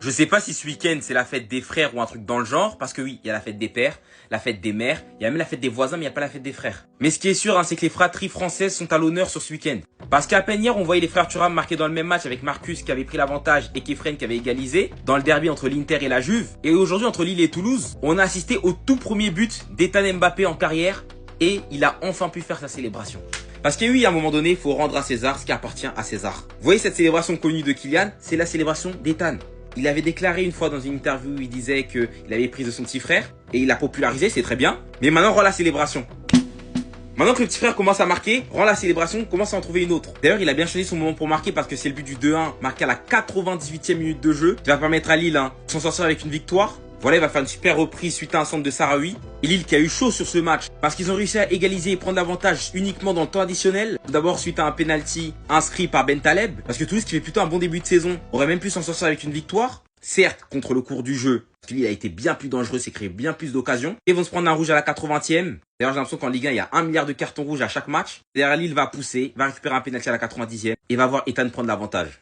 Je sais pas si ce week-end c'est la fête des frères ou un truc dans le genre, parce que oui, il y a la fête des pères, la fête des mères, il y a même la fête des voisins, mais il n'y a pas la fête des frères. Mais ce qui est sûr, c'est que les fratries françaises sont à l'honneur sur ce week-end. Parce qu'à peine hier, on voyait les frères Thuram marquer dans le même match avec Marcus qui avait pris l'avantage et Kefren qui avait égalisé, dans le derby entre l'Inter et la Juve. Et aujourd'hui, entre Lille et Toulouse, on a assisté au tout premier but d'Ethan Mbappé en carrière, et il a enfin pu faire sa célébration. Parce que oui, à un moment donné, il faut rendre à César ce qui appartient à César. Vous voyez cette célébration connue de Kylian, c'est la célébration d'Ethan. Il avait déclaré une fois dans une interview, il disait qu'il avait pris de son petit frère et il l'a popularisé, c'est très bien. Mais maintenant, rend la célébration. Maintenant que le petit frère commence à marquer, rend la célébration, commence à en trouver une autre. D'ailleurs, il a bien choisi son moment pour marquer parce que c'est le but du 2-1 marqué à la 98e minute de jeu qui va permettre à Lille de s'en sortir avec une victoire. Voilà, il va faire une super reprise suite à un centre de Sarawi. Et Lille qui a eu chaud sur ce match parce qu'ils ont réussi à égaliser et prendre l'avantage uniquement dans le temps additionnel. Tout d'abord suite à un penalty inscrit par Ben Taleb. Parce que Toulouse qui fait plutôt un bon début de saison aurait même pu s'en sortir avec une victoire. Certes, contre le cours du jeu, parce que Lille a été bien plus dangereux, s'est créé bien plus d'occasions. Ils vont se prendre un rouge à la 80e. D'ailleurs, j'ai l'impression qu'en Ligue 1, il y a 1 milliard de cartons rouges à chaque match. Derrière, Lille va pousser, va récupérer un penalty à la 90e et va voir Ethan prendre l'avantage.